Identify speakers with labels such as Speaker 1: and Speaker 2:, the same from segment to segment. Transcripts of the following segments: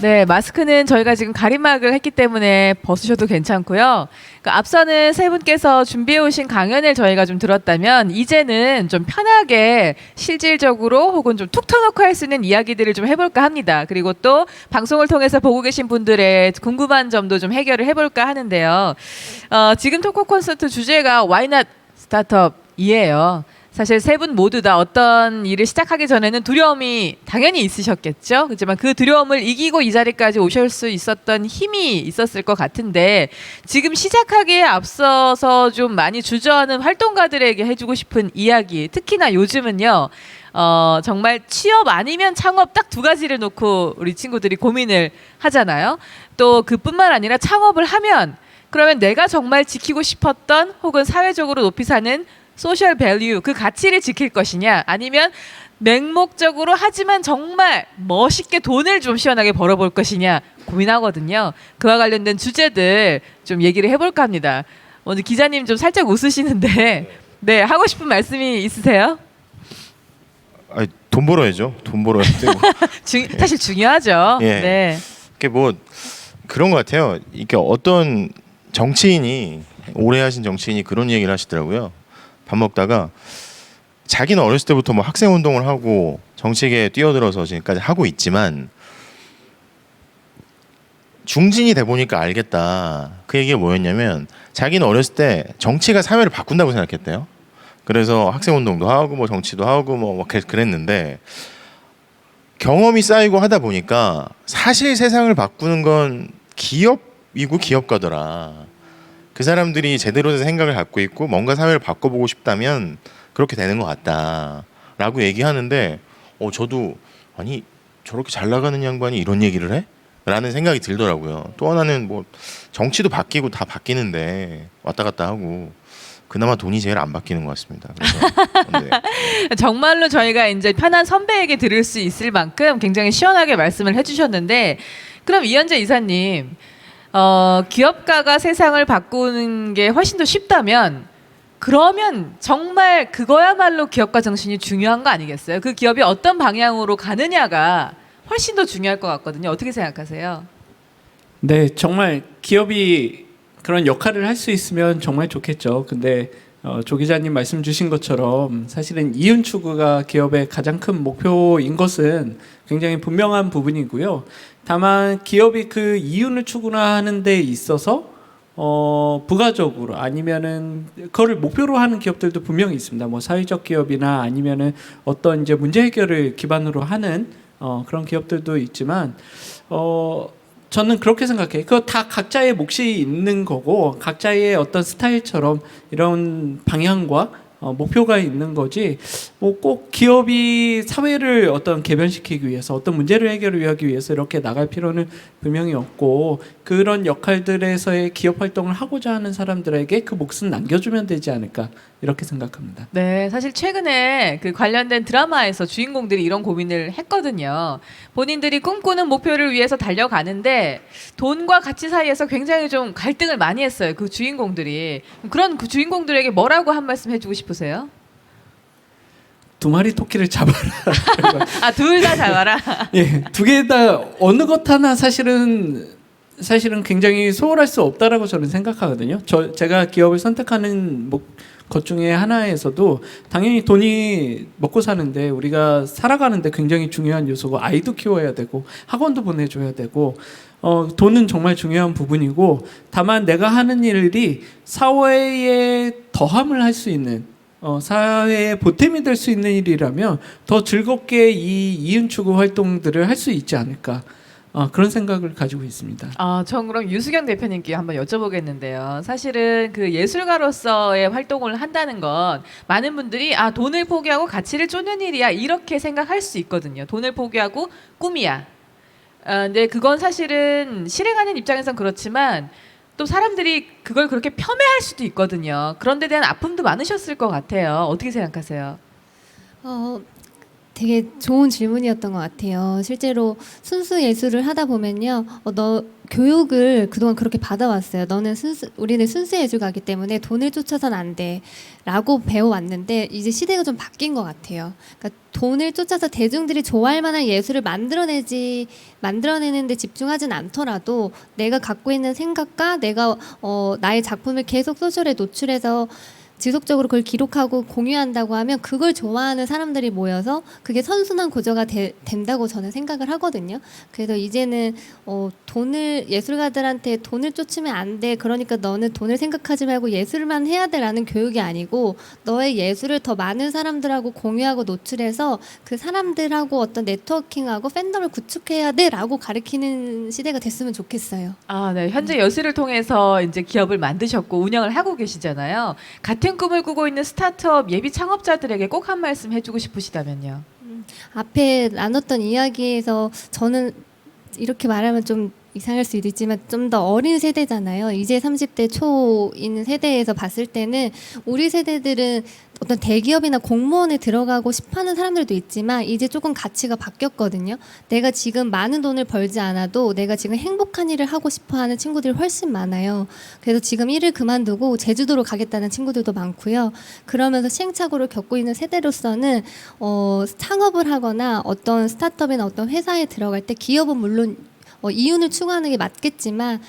Speaker 1: 네, 마스크는 저희가 지금 가림막을 했기 때문에 벗으셔도 괜찮고요. 앞서는 세 분께서 준비해 오신 강연을 저희가 좀 들었다면 이제는 좀 편하게 실질적으로 혹은 좀 툭 터놓고 할 수 있는 이야기들을 좀 해볼까 합니다. 그리고 또 방송을 통해서 보고 계신 분들의 궁금한 점도 좀 해결을 해볼까 하는데요. 지금 토크 콘서트 주제가 Why Not 스타트업이에요. 사실 세 분 모두 다 어떤 일을 시작하기 전에는 두려움이 당연히 있으셨겠죠. 그렇지만 그 두려움을 이기고 이 자리까지 오실 수 있었던 힘이 있었을 것 같은데 지금 시작하기에 앞서서 좀 많이 주저하는 활동가들에게 해주고 싶은 이야기, 특히나 요즘은요. 정말 취업 아니면 창업 딱 두 가지를 놓고 우리 친구들이 고민을 하잖아요. 또 그뿐만 아니라 창업을 하면 그러면 내가 정말 지키고 싶었던 혹은 사회적으로 높이 사는 소셜 밸류, 그 가치를 지킬 것이냐 아니면 맹목적으로 하지만 정말 멋있게 돈을 좀 시원하게 벌어볼 것이냐 고민하거든요. 그와 관련된 주제들 좀 얘기를 해볼까 합니다. 먼저 기자님 좀 살짝 웃으시는데 네, 하고 싶은 말씀이 있으세요?
Speaker 2: 아니, 돈 벌어야죠. 돈 벌어야 되고.
Speaker 1: 사실 중요하죠.
Speaker 2: 예.
Speaker 1: 네.
Speaker 2: 이게 뭐 그런 것 같아요. 이게 어떤 정치인이 오래 하신 정치인이 그런 얘기를 하시더라고요. 밥 먹다가 자기는 어렸을 때부터 뭐 학생 운동을 하고 정치계에 뛰어들어서 지금까지 하고 있지만 중진이 돼 보니까 알겠다. 그 얘기가 뭐였냐면 자기는 어렸을 때 정치가 사회를 바꾼다고 생각했대요. 그래서 학생 운동도 하고 뭐 정치도 하고 뭐 그랬는데 경험이 쌓이고 하다 보니까 사실 세상을 바꾸는 건 기업이고 기업가더라. 그 사람들이 제대로 된 생각을 갖고 있고 뭔가 사회를 바꿔보고 싶다면 그렇게 되는 것 같다라고 얘기하는데 저도 아니 저렇게 잘 나가는 양반이 이런 얘기를 해? 라는 생각이 들더라고요. 또 하나는 뭐 정치도 바뀌고 다 바뀌는데 왔다 갔다 하고 그나마 돈이 제일 안 바뀌는 것 같습니다. 그래서 네.
Speaker 1: 정말로 저희가 이제 편한 선배에게 들을 수 있을 만큼 굉장히 시원하게 말씀을 해주셨는데 그럼 이현재 이사님 기업가가 세상을 바꾸는 게 훨씬 더 쉽다면 그러면 정말 그거야말로 기업가 정신이 중요한 거 아니겠어요? 그 기업이 어떤 방향으로 가느냐가 훨씬 더 중요할 것 같거든요. 어떻게 생각하세요?
Speaker 3: 네, 정말 기업이 그런 역할을 할 수 있으면 정말 좋겠죠. 근데 조 기자님 말씀 주신 것처럼 사실은 이윤 추구가 기업의 가장 큰 목표인 것은 굉장히 분명한 부분이고요. 다만 기업이 그 이윤을 추구하는 데 있어서 부가적으로 아니면은 그거를 목표로 하는 기업들도 분명히 있습니다. 뭐 사회적 기업이나 아니면은 어떤 이제 문제 해결을 기반으로 하는 그런 기업들도 있지만 저는 그렇게 생각해요. 그거 다 각자의 몫이 있는 거고 각자의 어떤 스타일처럼 이런 방향과 목표가 있는 거지. 뭐 꼭 기업이 사회를 어떤 개변시키기 위해서 어떤 문제를 해결을 하기 위해서 이렇게 나갈 필요는 분명히 없고 그런 역할들에서의 기업 활동을 하고자 하는 사람들에게 그 몫은 남겨주면 되지 않을까 이렇게 생각합니다.
Speaker 1: 네, 사실 최근에 그 관련된 드라마에서 주인공들이 이런 고민을 했거든요. 본인들이 꿈꾸는 목표를 위해서 달려가는데 돈과 가치 사이에서 굉장히 좀 갈등을 많이 했어요. 그 주인공들이. 그런 그 주인공들에게 뭐라고 한 말씀 해주고 싶으세요?
Speaker 3: 두 마리 토끼를 잡아라.
Speaker 1: 둘 다 잡아라.
Speaker 3: 예, 두 개 다 어느 것 하나 사실은 굉장히 소홀할 수 없다라고 저는 생각하거든요. 제가 기업을 선택하는 것 중에 하나에서도 당연히 돈이 먹고 사는데 우리가 살아가는데 굉장히 중요한 요소고 아이도 키워야 되고 학원도 보내줘야 되고 돈은 정말 중요한 부분이고 다만 내가 하는 일이 사회에 더함을 할 수 있는 사회에 보탬이 될 수 있는 일이라면 더 즐겁게 이 이윤 추구 활동들을 할 수 있지 않을까 그런 생각을 가지고 있습니다.
Speaker 1: 전 그럼 유수경 대표님께 한번 여쭤보겠는데요. 사실은 그 예술가로서의 활동을 한다는 건 많은 분들이 돈을 포기하고 가치를 쫓는 일이야 이렇게 생각할 수 있거든요. 돈을 포기하고 꿈이야. 근데 그건 사실은 실행하는 입장에선 그렇지만 또 사람들이 그걸 그렇게 폄훼할 수도 있거든요. 그런 데 대한 아픔도 많으셨을 것 같아요. 어떻게 생각하세요?
Speaker 4: 되게 좋은 질문이었던 것 같아요. 실제로 순수 예술을 하다 보면요, 교육을 그동안 그렇게 받아왔어요. 우리는 순수 예술가이기 때문에 돈을 쫓아서는 안 돼라고 배워왔는데 이제 시대가 좀 바뀐 것 같아요. 그러니까 돈을 쫓아서 대중들이 좋아할 만한 예술을 만들어내는데 집중하진 않더라도 내가 갖고 있는 생각과 내가 나의 작품을 계속 소셜에 노출해서 지속적으로 그걸 기록하고 공유한다고 하면 그걸 좋아하는 사람들이 모여서 그게 선순환 구조가 된다고 저는 생각을 하거든요. 그래서 이제는 예술가들한테 돈을 쫓으면 안 돼. 그러니까 너는 돈을 생각하지 말고 예술만 해야 돼라는 교육이 아니고 너의 예술을 더 많은 사람들하고 공유하고 노출해서 그 사람들하고 어떤 네트워킹하고 팬덤을 구축해야 돼라고 가르치는 시대가 됐으면 좋겠어요.
Speaker 1: 아, 네. 현재 예술을 통해서 이제 기업을 만드셨고 운영을 하고 계시잖아요. 같은 꿈을 꾸고 있는 스타트업 예비 창업자들에게 꼭 한 말씀 해주고 싶으시다면요.
Speaker 4: 앞에 나눴던 이야기에서 저는 이렇게 말하면 좀 이상할 수도 있지만 좀 더 어린 세대잖아요. 이제 30대 초인 세대에서 봤을 때는 우리 세대들은 어떤 대기업이나 공무원에 들어가고 싶어하는 사람들도 있지만 이제 조금 가치가 바뀌었거든요. 내가 지금 많은 돈을 벌지 않아도 내가 지금 행복한 일을 하고 싶어하는 친구들이 훨씬 많아요. 그래서 지금 일을 그만두고 제주도로 가겠다는 친구들도 많고요. 그러면서 시행착오를 겪고 있는 세대로서는 창업을 하거나 어떤 스타트업이나 어떤 회사에 들어갈 때 기업은 물론 이윤을 추구하는 게 맞겠지만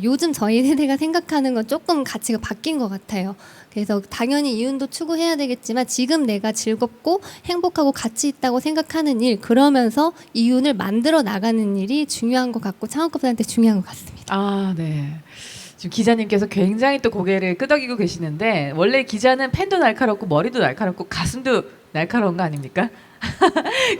Speaker 4: 요즘 저희 세대가 생각하는 건 조금 가치가 바뀐 것 같아요. 그래서 당연히 이윤도 추구해야 되겠지만 지금 내가 즐겁고 행복하고 가치 있다고 생각하는 일 그러면서 이윤을 만들어 나가는 일이 중요한 것 같고 창업가들한테 중요한 것 같습니다.
Speaker 1: 아, 네. 지금 기자님께서 굉장히 또 고개를 끄덕이고 계시는데 원래 기자는 펜도 날카롭고 머리도 날카롭고 가슴도 날카로운 거 아닙니까?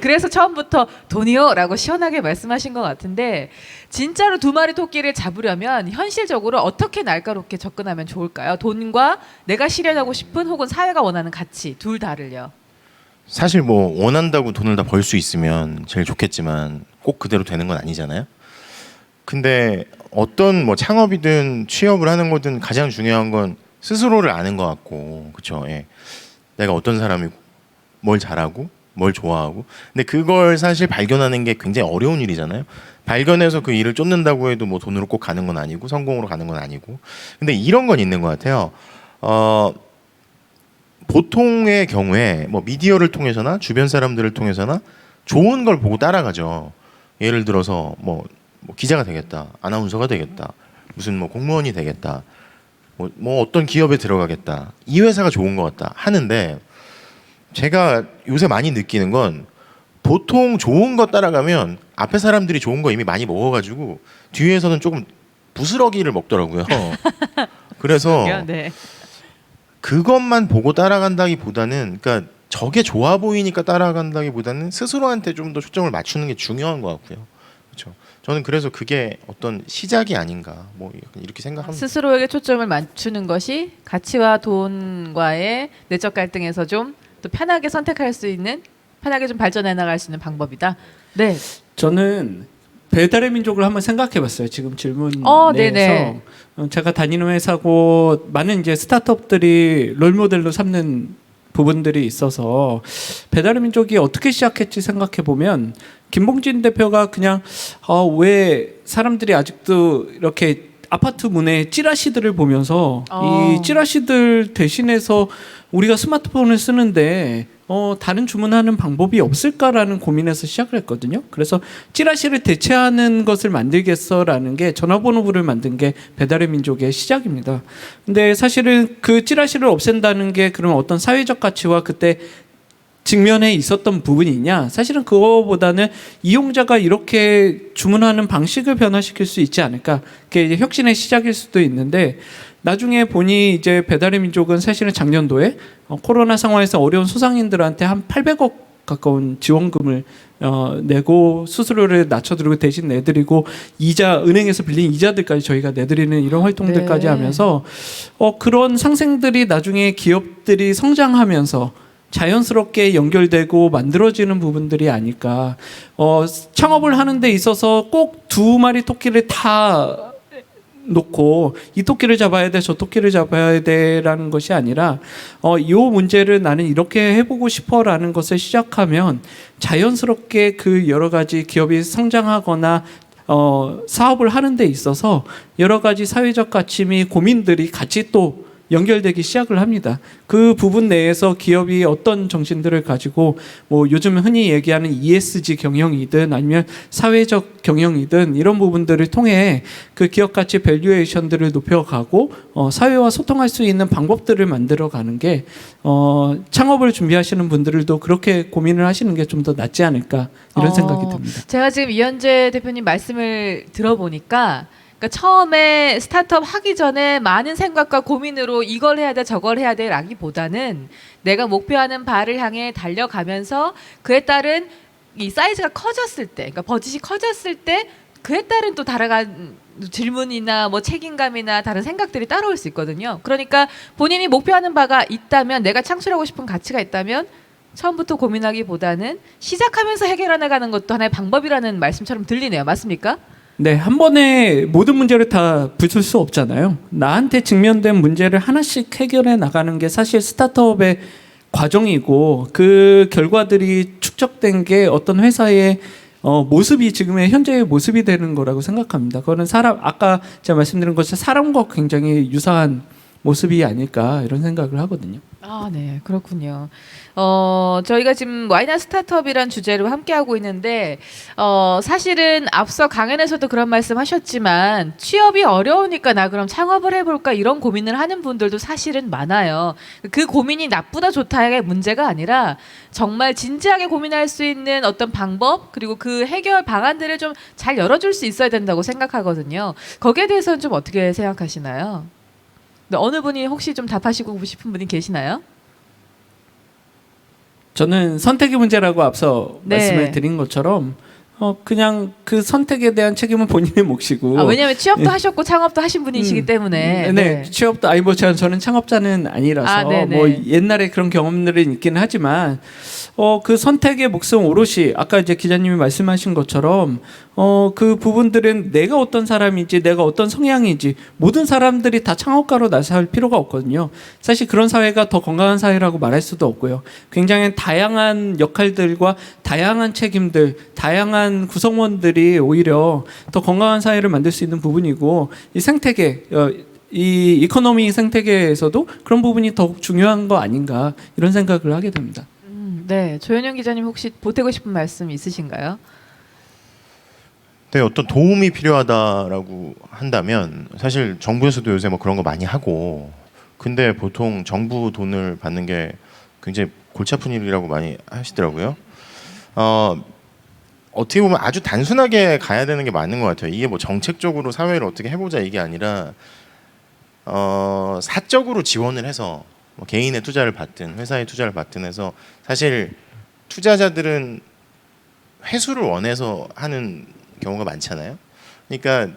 Speaker 1: 그래서 처음부터 돈이요라고 시원하게 말씀하신 것 같은데 진짜로 두 마리 토끼를 잡으려면 현실적으로 어떻게 날카롭게 접근하면 좋을까요? 돈과 내가 실현하고 싶은 혹은 사회가 원하는 가치 둘 다를요.
Speaker 2: 사실 뭐 원한다고 돈을 다 벌 수 있으면 제일 좋겠지만 꼭 그대로 되는 건 아니잖아요. 근데 어떤 뭐 창업이든 취업을 하는 거든 가장 중요한 건 스스로를 아는 것 같고, 그렇죠? 예. 내가 어떤 사람이고 뭘 잘하고 뭘 좋아하고. 근데 그걸 사실 발견하는 게 굉장히 어려운 일이잖아요. 발견해서 그 일을 쫓는다고 해도 뭐 돈으로 꼭 가는 건 아니고 성공으로 가는 건 아니고. 근데 이런 건 있는 것 같아요. 보통의 경우에 뭐 미디어를 통해서나 주변 사람들을 통해서나 좋은 걸 보고 따라가죠. 예를 들어서 뭐 기자가 되겠다, 아나운서가 되겠다, 무슨 뭐 공무원이 되겠다, 뭐 어떤 기업에 들어가겠다, 이 회사가 좋은 것 같다 하는데 제가 요새 많이 느끼는 건 보통 좋은 거 따라가면 앞에 사람들이 좋은 거 이미 많이 먹어가지고 뒤에서는 조금 부스러기를 먹더라고요. 그래서
Speaker 1: 네.
Speaker 2: 그것만 보고 따라간다기보다는, 그러니까 저게 좋아 보이니까 따라간다기보다는 스스로한테 좀 더 초점을 맞추는 게 중요한 것 같고요. 그렇죠. 저는 그래서 그게 어떤 시작이 아닌가 뭐 이렇게 생각합니다.
Speaker 1: 스스로에게 초점을 맞추는 것이 가치와 돈과의 내적 갈등에서 좀 또 편하게 선택할 수 있는, 편하게 좀 발전해 나갈 수 있는 방법이다. 네.
Speaker 3: 저는 배달의 민족을 한번 생각해봤어요. 지금 질문
Speaker 1: 네네.
Speaker 3: 내에서 제가 다니는 회사고 많은 이제 스타트업들이 롤모델로 삼는 부분들이 있어서 배달의 민족이 어떻게 시작했지 생각해 보면 김봉진 대표가 그냥 왜 사람들이 아직도 이렇게 아파트 문에 찌라시들을 보면서 이 찌라시들 대신해서 우리가 스마트폰을 쓰는데 다른 주문하는 방법이 없을까라는 고민에서 시작을 했거든요. 그래서 찌라시를 대체하는 것을 만들겠어라는 게 전화번호부를 만든 게 배달의 민족의 시작입니다. 근데 사실은 그 찌라시를 없앤다는 게 그런 어떤 사회적 가치와 그때 직면에 있었던 부분이냐? 사실은 그거보다는 이용자가 이렇게 주문하는 방식을 변화시킬 수 있지 않을까? 그게 이제 혁신의 시작일 수도 있는데 나중에 보니 이제 배달의 민족은 사실은 작년도에 코로나 상황에서 어려운 소상인들한테 한 800억 가까운 지원금을 내고 수수료를 낮춰드리고 대신 내드리고 이자 은행에서 빌린 이자들까지 저희가 내드리는 이런 활동들까지 하면서 그런 상생들이 나중에 기업들이 성장하면서 자연스럽게 연결되고 만들어지는 부분들이 아닐까. 창업을 하는 데 있어서 꼭 두 마리 토끼를 다 놓고 이 토끼를 잡아야 돼, 저 토끼를 잡아야 돼라는 것이 아니라 이 문제를 나는 이렇게 해보고 싶어라는 것을 시작하면 자연스럽게 그 여러 가지 기업이 성장하거나 사업을 하는 데 있어서 여러 가지 사회적 가치 고민들이 같이 또 연결되기 시작을 합니다. 그 부분 내에서 기업이 어떤 정신들을 가지고 뭐 요즘 흔히 얘기하는 ESG 경영이든 아니면 사회적 경영이든 이런 부분들을 통해 그 기업 가치 밸류에이션들을 높여가고 사회와 소통할 수 있는 방법들을 만들어가는 게 창업을 준비하시는 분들도 그렇게 고민을 하시는 게 좀 더 낫지 않을까 이런 생각이 듭니다.
Speaker 1: 제가 지금 이현재 대표님 말씀을 들어보니까 그러니까 처음에 스타트업 하기 전에 많은 생각과 고민으로 이걸 해야 돼 저걸 해야 돼 라기보다는 내가 목표하는 바를 향해 달려가면서 그에 따른 이 사이즈가 커졌을 때 그러니까 버짓이 커졌을 때 그에 따른 또 다양한 질문이나 뭐 책임감이나 다른 생각들이 따라올 수 있거든요. 그러니까 본인이 목표하는 바가 있다면 내가 창출하고 싶은 가치가 있다면 처음부터 고민하기보다는 시작하면서 해결해 나가는 것도 하나의 방법이라는 말씀처럼 들리네요. 맞습니까?
Speaker 3: 네, 한 번에 모든 문제를 다 부술 수 없잖아요. 나한테 직면된 문제를 하나씩 해결해 나가는 게 사실 스타트업의 과정이고 그 결과들이 축적된 게 어떤 회사의 모습이 지금의 현재의 모습이 되는 거라고 생각합니다. 그거는 아까 제가 말씀드린 것처럼 사람과 굉장히 유사한 모습이 아닐까 이런 생각을 하거든요.
Speaker 1: 아, 네, 그렇군요. 저희가 지금 와이나 스타트업이란 주제로 함께하고 있는데, 사실은 앞서 강연에서도 그런 말씀 하셨지만, 취업이 어려우니까 나 그럼 창업을 해볼까 이런 고민을 하는 분들도 사실은 많아요. 그 고민이 나쁘다 좋다의 문제가 아니라, 정말 진지하게 고민할 수 있는 어떤 방법, 그리고 그 해결 방안들을 좀 잘 열어줄 수 있어야 된다고 생각하거든요. 거기에 대해서는 좀 어떻게 생각하시나요? 네, 어느 분이 혹시 좀 답하시고 싶은 분이 계시나요?
Speaker 3: 저는 선택의 문제라고 앞서
Speaker 1: 네.
Speaker 3: 말씀을 드린 것처럼 그냥 그 선택에 대한 책임은 본인의 몫이고.
Speaker 1: 왜냐하면 취업도 하셨고 창업도 하신 분이시기 때문에.
Speaker 3: 네, 취업도 뭐 저는 창업자는 아니라서 뭐 옛날에 그런 경험들은 있기는 하지만 그 선택의 몫은 오롯이 아까 이제 기자님이 말씀하신 것처럼 그 부분들은 내가 어떤 사람인지 내가 어떤 성향인지 모든 사람들이 다 창업가로 나설 필요가 없거든요. 사실 그런 사회가 더 건강한 사회라고 말할 수도 없고요. 굉장히 다양한 역할들과 다양한 책임들, 다양한 구성원들이 오히려 더 건강한 사회를 만들 수 있는 부분이고 이 생태계 이 이코노미 생태계에서도 그런 부분이 더욱 중요한 거 아닌가 이런 생각을 하게 됩니다.
Speaker 1: 네, 조현영 기자님 혹시 보태고 싶은 말씀 있으신가요?
Speaker 2: 네, 어떤 도움이 필요하다라고 한다면 사실 정부에서도 요새 뭐 그런 거 많이 하고 근데 보통 정부 돈을 받는 게 굉장히 골치 아픈 일이라고 많이 하시더라고요. 어떻게 보면 아주 단순하게 가야 되는 게 맞는 것 같아요. 이게 뭐 정책적으로 사회를 어떻게 해보자 이게 아니라 사적으로 지원을 해서 뭐 개인의 투자를 받든 회사의 투자를 받든 해서 사실 투자자들은 회수를 원해서 하는 경우가 많잖아요. 그러니까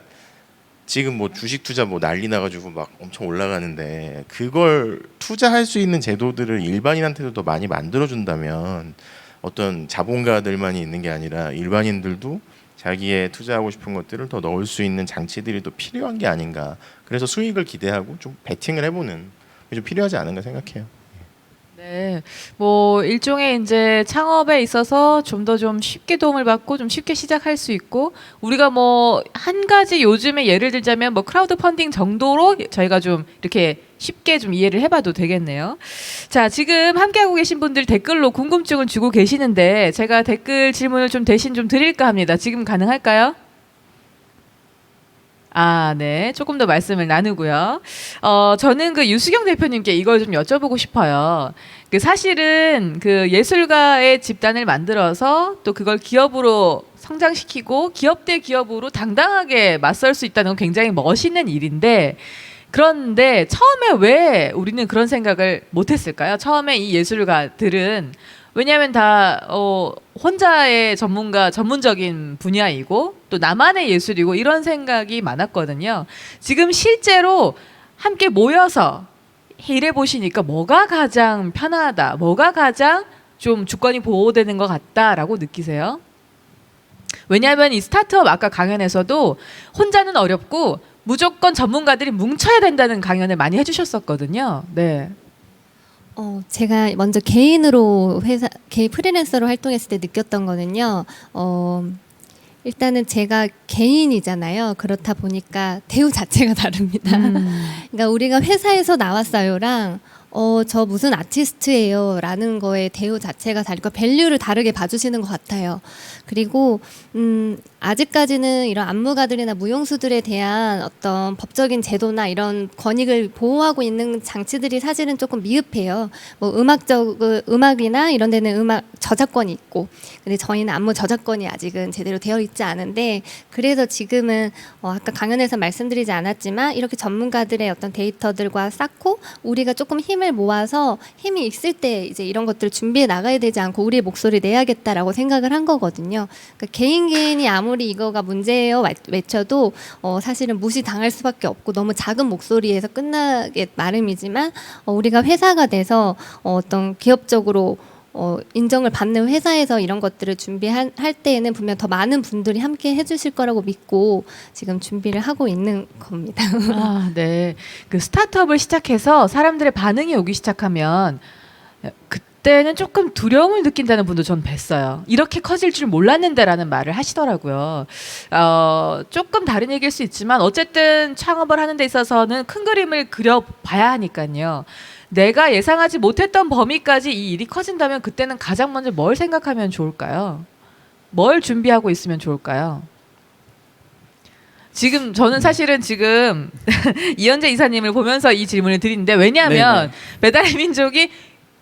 Speaker 2: 지금 뭐 주식 투자 뭐 난리 나가지고 막 엄청 올라가는데 그걸 투자할 수 있는 제도들을 일반인한테도 더 많이 만들어준다면 어떤 자본가들만이 있는 게 아니라 일반인들도 자기의 투자하고 싶은 것들을 더 넣을 수 있는 장치들이 더 필요한 게 아닌가. 그래서 수익을 기대하고 좀 베팅을 해보는 게 좀 필요하지 않은가 생각해요.
Speaker 1: 네, 뭐 일종의 이제 창업에 있어서 좀 더 좀 쉽게 도움을 받고 좀 쉽게 시작할 수 있고 우리가 뭐 한 가지 요즘에 예를 들자면 뭐 크라우드 펀딩 정도로 저희가 좀 이렇게 쉽게 좀 이해를 해봐도 되겠네요. 자, 지금 함께하고 계신 분들 댓글로 궁금증을 주고 계시는데 제가 댓글 질문을 좀 대신 좀 드릴까 합니다. 지금 가능할까요? 아, 네. 조금 더 말씀을 나누고요. 저는 그 유수경 대표님께 이걸 좀 여쭤보고 싶어요. 그 사실은 그 예술가의 집단을 만들어서 또 그걸 기업으로 성장시키고 기업 대 기업으로 당당하게 맞설 수 있다는 건 굉장히 멋있는 일인데 그런데 처음에 왜 우리는 그런 생각을 못했을까요? 처음에 이 예술가들은 왜냐하면 다 혼자의 전문적인 분야이고 또 나만의 예술이고 이런 생각이 많았거든요. 지금 실제로 함께 모여서 일해 보시니까 뭐가 가장 편하다, 뭐가 가장 좀 주권이 보호되는 것 같다라고 느끼세요? 왜냐하면 이 스타트업 아까 강연에서도 혼자는 어렵고 무조건 전문가들이 뭉쳐야 된다는 강연을 많이 해주셨었거든요. 네.
Speaker 4: 제가 먼저 개인 프리랜서로 활동했을 때 느꼈던 거는요. 일단은 제가 개인이잖아요. 그렇다 보니까 대우 자체가 다릅니다. 그러니까 우리가 회사에서 나왔어요랑 저 무슨 아티스트예요 라는 거에 대우 자체가 다르고 밸류를 다르게 봐주시는 것 같아요. 그리고 아직까지는 이런 안무가들이나 무용수들에 대한 어떤 법적인 제도나 이런 권익을 보호하고 있는 장치들이 사실은 조금 미흡해요. 뭐 음악이나 이런 데는 음악 저작권이 있고, 근데 저희는 안무 저작권이 아직은 제대로 되어 있지 않은데, 그래서 지금은 아까 강연에서 말씀드리지 않았지만 이렇게 전문가들의 어떤 데이터들과 쌓고 우리가 조금 힘을 모아서 힘이 있을 때 이제 이런 것들을 준비해 나가야 되지 않고 우리의 목소리를 내야겠다라고 생각을 한 거거든요. 그러니까 개인이 아무리 이거가 문제예요 외쳐도 사실은 무시당할 수밖에 없고 너무 작은 목소리에서 끝나게 마름이지만 우리가 회사가 돼서 어떤 기업적으로 인정을 받는 회사에서 이런 것들을 준비할 때에는 분명 더 많은 분들이 함께 해주실 거라고 믿고 지금 준비를 하고 있는 겁니다.
Speaker 1: 아, 네. 그 스타트업을 시작해서 사람들의 반응이 오기 시작하면 그때는 조금 두려움을 느낀다는 분도 전 뵀어요. 이렇게 커질 줄 몰랐는데라는 말을 하시더라고요. 조금 다른 얘기일 수 있지만 어쨌든 창업을 하는 데 있어서는 큰 그림을 그려봐야 하니까요. 내가 예상하지 못했던 범위까지 이 일이 커진다면 그때는 가장 먼저 뭘 생각하면 좋을까요? 뭘 준비하고 있으면 좋을까요? 지금 저는 사실은 지금 이현재 이사님을 보면서 이 질문을 드리는데, 왜냐하면
Speaker 3: 네네.
Speaker 1: 배달의 민족이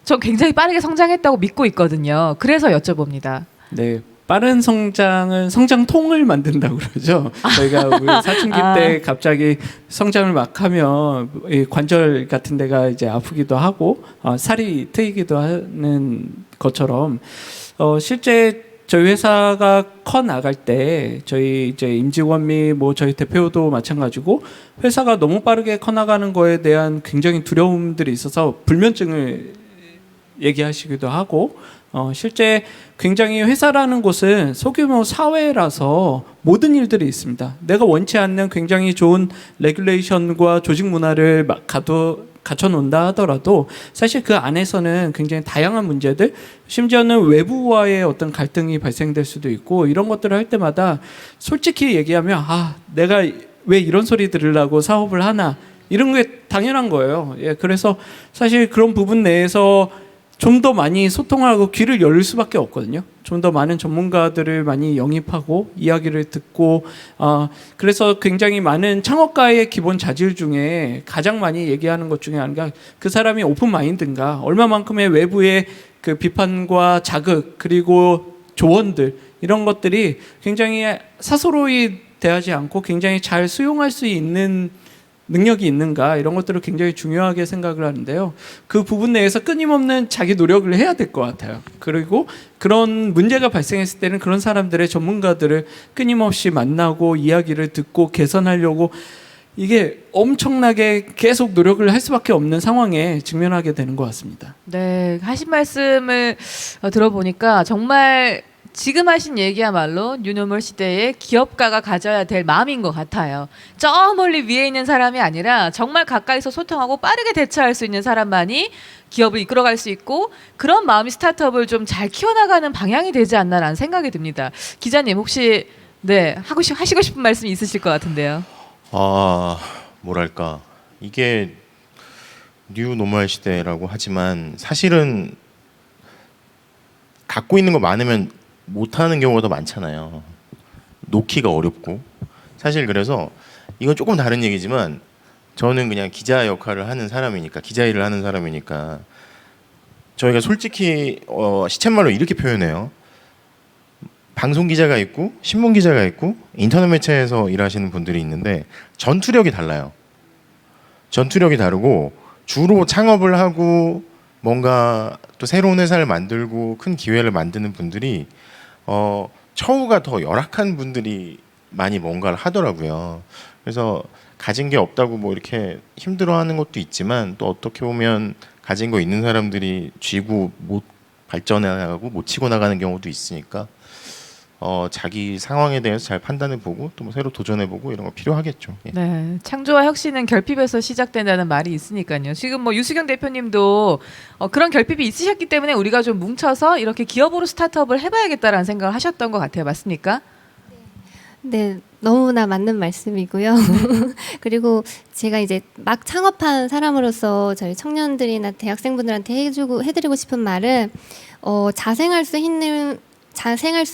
Speaker 1: 전 굉장히 빠르게 성장했다고 믿고 있거든요. 그래서 여쭤봅니다.
Speaker 3: 네. 빠른 성장은 성장통을 만든다고 그러죠. 저희가 우리 사춘기 때 갑자기 성장을 막 하면 이 관절 같은 데가 이제 아프기도 하고 살이 트이기도 하는 것처럼 실제 저희 회사가 커 나갈 때 저희 이제 임직원 및 뭐 저희 대표도 마찬가지고 회사가 너무 빠르게 커 나가는 거에 대한 굉장히 두려움들이 있어서 불면증을 얘기하시기도 하고 실제 굉장히 회사라는 곳은 소규모 사회라서 모든 일들이 있습니다. 내가 원치 않는 굉장히 좋은 레귤레이션과 조직 문화를 갖춰놓는다 하더라도 사실 그 안에서는 굉장히 다양한 문제들, 심지어는 외부와의 어떤 갈등이 발생될 수도 있고, 이런 것들을 할 때마다 솔직히 얘기하면 내가 왜 이런 소리 들으려고 사업을 하나, 이런 게 당연한 거예요. 예, 그래서 사실 그런 부분 내에서 좀 더 많이 소통하고 귀를 열릴 수밖에 없거든요. 좀 더 많은 전문가들을 많이 영입하고 이야기를 듣고 그래서 굉장히 많은 창업가의 기본 자질 중에 가장 많이 얘기하는 것 중에 하나가 그 사람이 오픈 마인드인가, 얼마만큼의 외부의 그 비판과 자극 그리고 조언들, 이런 것들이 굉장히 사소로이 대하지 않고 굉장히 잘 수용할 수 있는 능력이 있는가, 이런 것들을 굉장히 중요하게 생각을 하는데요. 그 부분 내에서 끊임없는 자기 노력을 해야 될 것 같아요. 그리고 그런 문제가 발생했을 때는 그런 사람들의 전문가들을 끊임없이 만나고 이야기를 듣고 개선하려고, 이게 엄청나게 계속 노력을 할 수밖에 없는 상황에 직면하게 되는 것 같습니다.
Speaker 1: 네, 하신 말씀을 들어보니까 정말 지금 하신 얘기야말로 뉴노멀 시대의 기업가가 가져야 될 마음인 것 같아요. 저 멀리 위에 있는 사람이 아니라 정말 가까이서 소통하고 빠르게 대처할 수 있는 사람만이 기업을 이끌어갈 수 있고, 그런 마음이 스타트업을 좀 잘 키워나가는 방향이 되지 않나라는 생각이 듭니다. 기자님 혹시 하시고 싶은 말씀이 있으실 것 같은데요.
Speaker 2: 뭐랄까, 이게 뉴노멀 시대라고 하지만 사실은 갖고 있는 거 많으면 못하는 경우가 더 많잖아요. 놓기가 어렵고. 사실 그래서 이건 조금 다른 얘기지만 저는 그냥 기자 역할을 하는 사람이니까, 기자 일을 하는 사람이니까 저희가 솔직히 시쳇말로 이렇게 표현해요. 방송 기자가 있고 신문 기자가 있고 인터넷 매체에서 일하시는 분들이 있는데 전투력이 달라요. 전투력이 다르고, 주로 창업을 하고 뭔가 또 새로운 회사를 만들고 큰 기회를 만드는 분들이 처우가 더 열악한 분들이 많이 뭔가를 하더라고요. 그래서 가진 게 없다고 뭐 이렇게 힘들어하는 것도 있지만, 또 어떻게 보면 가진 거 있는 사람들이 쥐고 못 발전해나가고 못 치고 나가는 경우도 있으니까 자기 상황에 대해서 잘 판단해보고 또 뭐 새로 도전해보고 이런 거 필요하겠죠. 예.
Speaker 1: 네, 창조와 혁신은 결핍에서 시작된다는 말이 있으니까요. 지금 뭐 유수경 대표님도 그런 결핍이 있으셨기 때문에 우리가 좀 뭉쳐서 이렇게 기업으로 스타트업을 해봐야겠다라는 생각을 하셨던 것 같아요. 맞습니까?
Speaker 4: 네, 너무나 맞는 말씀이고요. 그리고 제가 이제 막 창업한 사람으로서 저희 청년들이나 대학생분들한테 해드리고 싶은 말은 자생할 수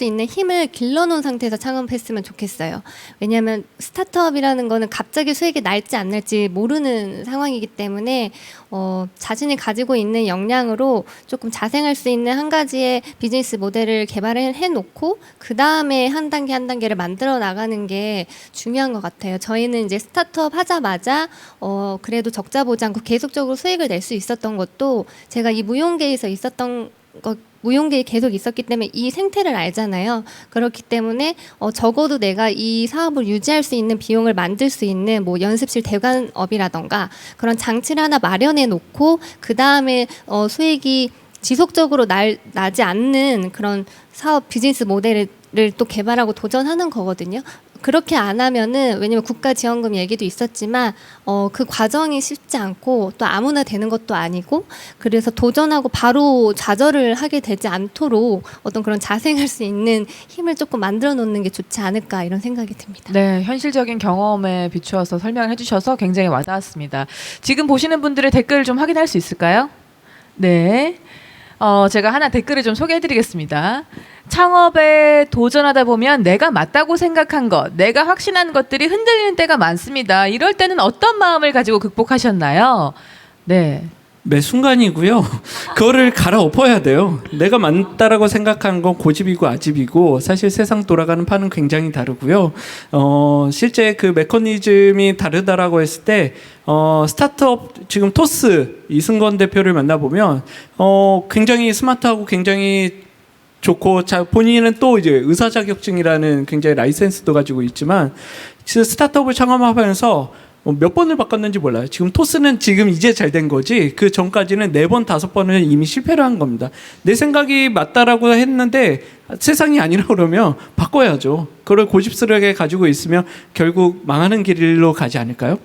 Speaker 4: 있는 힘을 길러놓은 상태에서 창업했으면 좋겠어요. 왜냐하면 스타트업이라는 거는 갑자기 수익이 날지 안 날지 모르는 상황이기 때문에 자신이 가지고 있는 역량으로 조금 자생할 수 있는 한 가지의 비즈니스 모델을 개발해 놓고 그 다음에 한 단계 한 단계를 만들어 나가는 게 중요한 것 같아요. 저희는 이제 스타트업 하자마자 그래도 적자 보지 않고 계속적으로 수익을 낼 수 있었던 것도 제가 이 무용계에서 있었던 무용계에 계속 있었기 때문에 이 생태를 알잖아요. 그렇기 때문에 적어도 내가 이 사업을 유지할 수 있는 비용을 만들 수 있는 뭐 연습실 대관업이라던가 그런 장치를 하나 마련해 놓고 그 다음에 수익이 지속적으로 나지 않는 그런 사업 비즈니스 모델을 또 개발하고 도전하는 거거든요. 그렇게 안 하면은 왜냐면 국가 지원금 얘기도 있었지만 그 과정이 쉽지 않고 또 아무나 되는 것도 아니고 그래서 도전하고 바로 좌절을 하게 되지 않도록 어떤 그런 자생할 수 있는 힘을 조금 만들어 놓는 게 좋지 않을까 이런 생각이 듭니다.
Speaker 1: 네, 현실적인 경험에 비추어서 설명을 해주셔서 굉장히 와닿았습니다. 지금 보시는 분들의 댓글을 좀 확인할 수 있을까요? 네. 제가 하나 댓글을 좀 소개해드리겠습니다. 창업에 도전하다 보면 내가 맞다고 생각한 것, 내가 확신한 것들이 흔들리는 때가 많습니다. 이럴 때는 어떤 마음을 가지고 극복하셨나요? 네.
Speaker 3: 매 순간이고요. 그거를 갈아엎어야 돼요. 내가 맞다라고 생각한 건 고집이고 아집이고 사실 세상 돌아가는 판은 굉장히 다르고요. 실제 그 메커니즘이 다르다라고 했을 때 스타트업 지금 토스 이승건 대표를 만나보면 굉장히 스마트하고 굉장히 좋고 본인은 또 이제 의사 자격증이라는 굉장히 라이센스도 가지고 있지만 스타트업을 창업하면서 몇 번을 바꿨는지 몰라요. 지금 토스는 지금 이제 잘 된 거지 그 전까지는 4번, 5번을 이미 실패를 한 겁니다. 내 생각이 맞다라고 했는데 세상이 아니라 그러면 바꿔야죠. 그걸 고집스럽게 가지고 있으면 결국 망하는 길로 가지 않을까요?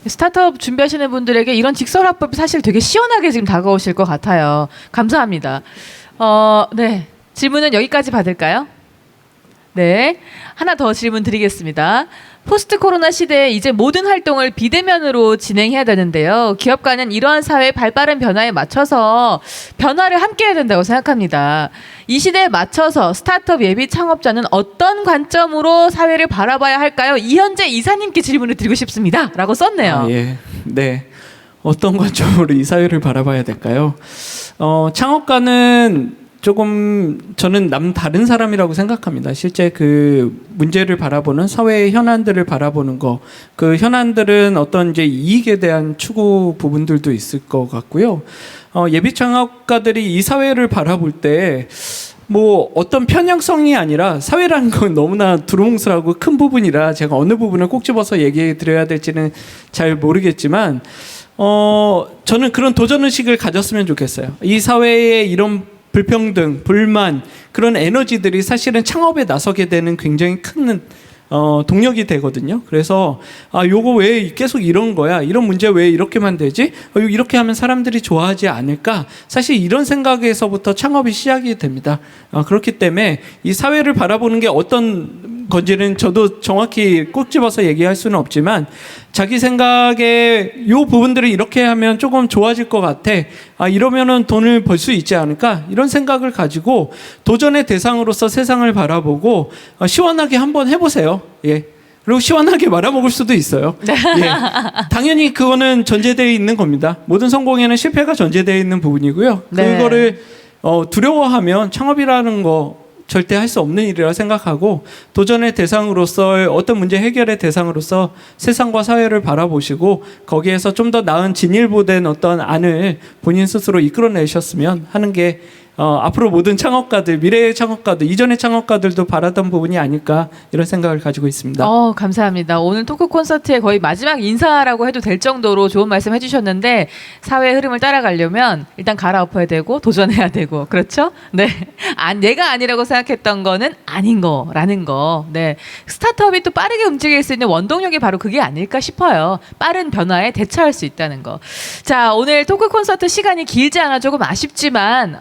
Speaker 1: 스타트업 준비하시는 분들에게 이런 직설화법이 사실 되게 시원하게 지금 다가오실 것 같아요. 감사합니다. 네. 질문은 여기까지 받을까요? 네. 하나 더 질문 드리겠습니다. 포스트 코로나 시대에 이제 모든 활동을 비대면으로 진행해야 되는데요. 기업가는 이러한 사회의 발빠른 변화에 맞춰서 변화를 함께 해야 된다고 생각합니다. 이 시대에 맞춰서 스타트업 예비 창업자는 어떤 관점으로 사회를 바라봐야 할까요? 이현재 이사님께 질문을 드리고 싶습니다. 라고 썼네요.
Speaker 3: 예. 네. 어떤 관점으로 이 사회를 바라봐야 될까요? 창업가는 조금 저는 다른 사람이라고 생각합니다. 실제 그 문제를 바라보는 사회의 현안들을 바라보는 거, 그 현안들은 어떤 이제 이익에 대한 추구 부분들도 있을 것 같고요. 예비 창업가들이 이 사회를 바라볼 때 뭐 어떤 편향성이 아니라 사회라는 건 너무나 두루뭉술하고 큰 부분이라 제가 어느 부분을 꼭 집어서 얘기해 드려야 될지는 잘 모르겠지만 저는 그런 도전 의식을 가졌으면 좋겠어요. 이 사회에 이런 불평등, 불만 그런 에너지들이 사실은 창업에 나서게 되는 굉장히 큰 동력이 되거든요. 그래서 요거 왜 계속 이런 거야? 이런 문제 왜 이렇게만 되지? 이렇게 하면 사람들이 좋아하지 않을까? 사실 이런 생각에서부터 창업이 시작이 됩니다. 그렇기 때문에 이 사회를 바라보는 게 어떤 건지는 저도 정확히 꼭 집어서 얘기할 수는 없지만 자기 생각에 요 부분들을 이렇게 하면 조금 좋아질 것 같아. 이러면은 돈을 벌 수 있지 않을까? 이런 생각을 가지고 도전의 대상으로서 세상을 바라보고 시원하게 한번 해보세요. 예. 그리고 시원하게 말아먹을 수도 있어요. 예. 당연히 그거는 전제되어 있는 겁니다. 모든 성공에는 실패가 전제되어 있는 부분이고요.
Speaker 1: 네.
Speaker 3: 그거를 두려워하면 창업이라는 거 절대 할 수 없는 일이라 생각하고 도전의 대상으로서 어떤 문제 해결의 대상으로서 세상과 사회를 바라보시고 거기에서 좀 더 나은 진일보된 어떤 안을 본인 스스로 이끌어내셨으면 하는 게 앞으로 모든 창업가들, 미래의 창업가들, 이전의 창업가들도 바라던 부분이 아닐까 이런 생각을 가지고 있습니다.
Speaker 1: 감사합니다. 오늘 토크 콘서트의 거의 마지막 인사라고 해도 될 정도로 좋은 말씀 해주셨는데 사회의 흐름을 따라가려면 일단 갈아엎어야 되고 도전해야 되고 그렇죠? 네. 내가 아니라고 생각했던 거는 아닌 거라는 거. 네. 스타트업이 또 빠르게 움직일 수 있는 원동력이 바로 그게 아닐까 싶어요. 빠른 변화에 대처할 수 있다는 거. 자, 오늘 토크 콘서트 시간이 길지 않아 조금 아쉽지만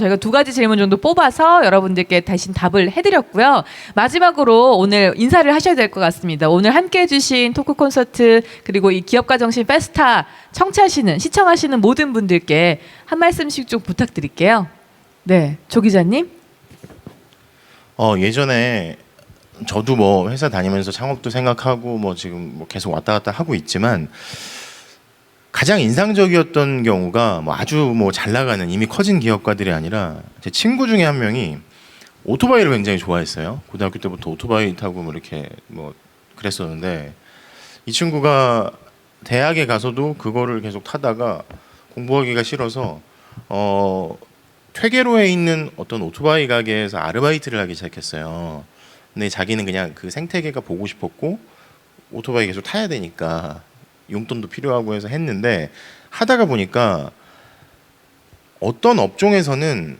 Speaker 1: 저희가 2가지 질문 정도 뽑아서 여러분들께 대신 답을 해드렸고요. 마지막으로 오늘 인사를 하셔야 될 것 같습니다. 오늘 함께해 주신 토크 콘서트 그리고 이 기업가 정신 페스타 청취하시는 시청하시는 모든 분들께 한 말씀씩 좀 부탁드릴게요. 네, 조 기자님.
Speaker 2: 예전에 저도 뭐 회사 다니면서 창업도 생각하고 뭐 지금 뭐 계속 왔다 갔다 하고 있지만 가장 인상적이었던 경우가 뭐 아주 뭐 잘 나가는 이미 커진 기업가들이 아니라 제 친구 중에 한 명이 오토바이를 굉장히 좋아했어요. 고등학교 때부터 오토바이 타고 뭐 이렇게 뭐 그랬었는데 이 친구가 대학에 가서도 그거를 계속 타다가 공부하기가 싫어서 퇴계로에 있는 어떤 오토바이 가게에서 아르바이트를 하기 시작했어요. 근데 자기는 그냥 그 생태계가 보고 싶었고 오토바이 계속 타야 되니까 용돈도 필요하고 해서 했는데 하다가 보니까 어떤 업종에서는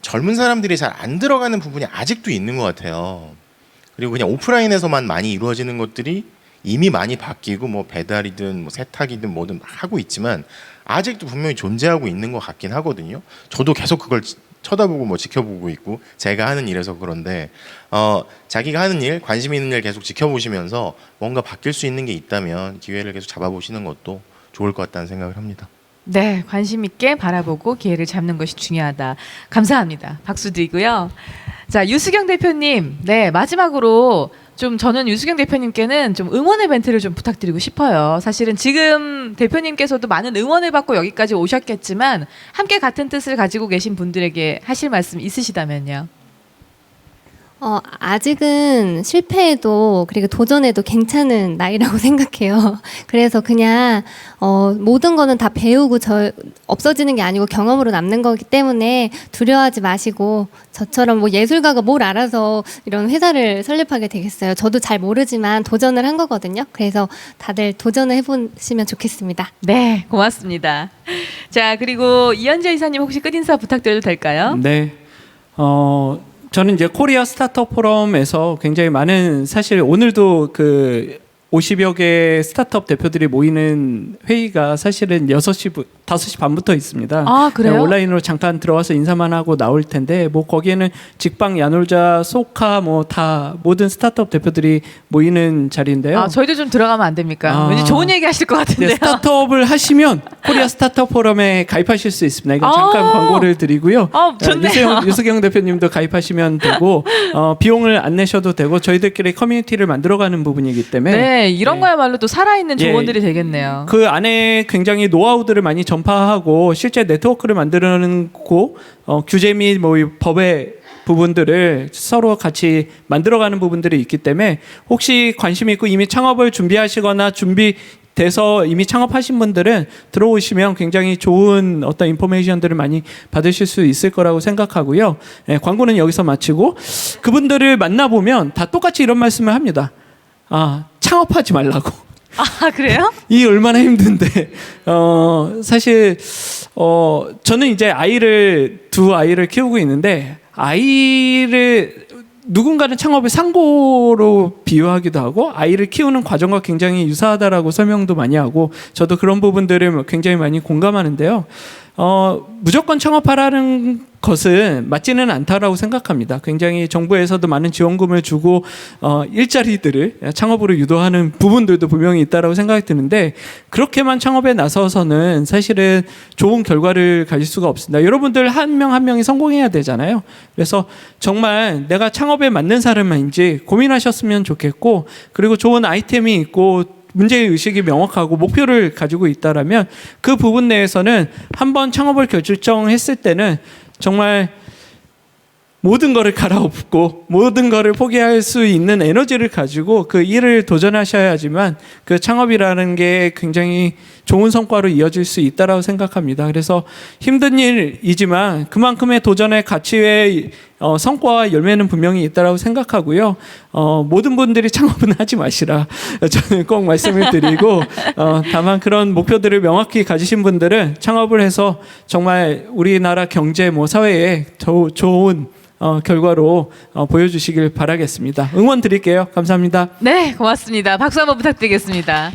Speaker 2: 젊은 사람들이 잘 안 들어가는 부분이 아직도 있는 것 같아요. 그리고 그냥 오프라인에서만 많이 이루어지는 것들이 이미 많이 바뀌고 뭐 배달이든 뭐 세탁이든 뭐든 하고 있지만 아직도 분명히 존재하고 있는 것 같긴 하거든요. 저도 계속 그걸 쳐다보고 뭐 지켜보고 있고 제가 하는 일에서 그런데 자기가 하는 일, 관심 있는 일 계속 지켜보시면서 뭔가 바뀔 수 있는 게 있다면 기회를 계속 잡아보시는 것도 좋을 것 같다는 생각을 합니다.
Speaker 1: 네, 관심 있게 바라보고 기회를 잡는 것이 중요하다. 감사합니다. 박수 드리고요. 자, 유수경 대표님. 네, 마지막으로 좀 저는 유수경 대표님께는 좀 응원의 멘트를 좀 부탁드리고 싶어요. 사실은 지금 대표님께서도 많은 응원을 받고 여기까지 오셨겠지만 함께 같은 뜻을 가지고 계신 분들에게 하실 말씀 있으시다면요.
Speaker 4: 아직은 실패해도 그리고 도전해도 괜찮은 나이라고 생각해요. 그래서 그냥 모든 거는 다 배우고 없어지는 게 아니고 경험으로 남는 거기 때문에 두려워하지 마시고 저처럼 뭐 예술가가 뭘 알아서 이런 회사를 설립하게 되겠어요. 저도 잘 모르지만 도전을 한 거거든요. 그래서 다들 도전을 해보시면 좋겠습니다.
Speaker 1: 네, 고맙습니다. 자, 그리고 이현재 이사님 혹시 끝인사 부탁드려도 될까요?
Speaker 3: 네. 저는 이제 코리아 스타트업 포럼에서 굉장히 많은 사실 오늘도 그 50여 개 스타트업 대표들이 모이는 회의가 사실은 5시 반부터 있습니다.
Speaker 1: 아, 그래요?
Speaker 3: 온라인으로 잠깐 들어와서 인사만 하고 나올 텐데 뭐 거기에는 직방, 야놀자, 소카 뭐 다 모든 스타트업 대표들이 모이는 자리인데요.
Speaker 1: 아, 저희도 좀 들어가면 안 됩니까? 왠지 좋은 얘기 하실 것
Speaker 3: 네,
Speaker 1: 같은데요.
Speaker 3: 스타트업을 하시면 코리아 스타트업 포럼에 가입하실 수 있습니다. 이건 잠깐 광고를 드리고요.
Speaker 1: 좋네요.
Speaker 3: 유수경 대표님도 가입하시면 되고 비용을 안 내셔도 되고 저희들끼리 커뮤니티를 만들어가는 부분이기 때문에
Speaker 1: 네, 이런
Speaker 3: 네.
Speaker 1: 거야말로 또 살아있는
Speaker 3: 예.
Speaker 1: 조언들이 되겠네요.
Speaker 3: 그 안에 굉장히 노하우들을 많이 전파하고 실제 네트워크를 만들어내고 규제 및 뭐 법의 부분들을 서로 같이 만들어가는 부분들이 있기 때문에 혹시 관심 있고 이미 창업을 준비하시거나 준비돼서 이미 창업하신 분들은 들어오시면 굉장히 좋은 어떤 인포메이션들을 많이 받으실 수 있을 거라고 생각하고요. 네, 광고는 여기서 마치고 그분들을 만나보면 다 똑같이 이런 말씀을 합니다. 창업하지 말라고.
Speaker 1: 아, 그래요?
Speaker 3: 이 얼마나 힘든데 사실 저는 이제 두 아이를 키우고 있는데 아이를 누군가는 창업을 상고로 비유하기도 하고 아이를 키우는 과정과 굉장히 유사하다라고 설명도 많이 하고 저도 그런 부분들을 굉장히 많이 공감하는데요. 무조건 창업하라는 것은 맞지는 않다라고 생각합니다. 굉장히 정부에서도 많은 지원금을 주고 일자리들을 창업으로 유도하는 부분들도 분명히 있다라고 생각이 드는데 그렇게만 창업에 나서서는 사실은 좋은 결과를 가질 수가 없습니다. 여러분들 한 명 한 명이 성공해야 되잖아요. 그래서 정말 내가 창업에 맞는 사람인지 고민하셨으면 좋겠고 그리고 좋은 아이템이 있고 문제의식이 명확하고 목표를 가지고 있다라면 그 부분 내에서는 한번 창업을 결정했을 때는 정말 모든 거를 갈아엎고 모든 거를 포기할 수 있는 에너지를 가지고 그 일을 도전하셔야지만 그 창업이라는 게 굉장히 좋은 성과로 이어질 수 있다라고 생각합니다. 그래서 힘든 일이지만 그만큼의 도전의 가치의 성과와 열매는 분명히 있다라고 생각하고요. 모든 분들이 창업은 하지 마시라 저는 꼭 말씀을 드리고 다만 그런 목표들을 명확히 가지신 분들은 창업을 해서 정말 우리나라 경제 사회에 좋은 결과로 보여주시길 바라겠습니다. 응원 드릴게요. 감사합니다.
Speaker 1: 네, 고맙습니다. 박수 한번 부탁드리겠습니다.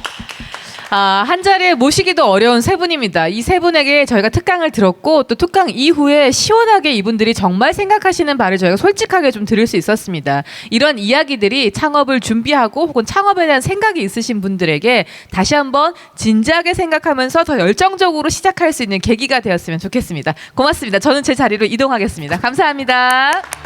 Speaker 1: 한 자리에 모시기도 어려운 세 분입니다. 이 세 분에게 저희가 특강을 들었고 또 특강 이후에 시원하게 이분들이 정말 생각하시는 바를 저희가 솔직하게 좀 들을 수 있었습니다. 이런 이야기들이 창업을 준비하고 혹은 창업에 대한 생각이 있으신 분들에게 다시 한번 진지하게 생각하면서 더 열정적으로 시작할 수 있는 계기가 되었으면 좋겠습니다. 고맙습니다. 저는 제 자리로 이동하겠습니다. 감사합니다.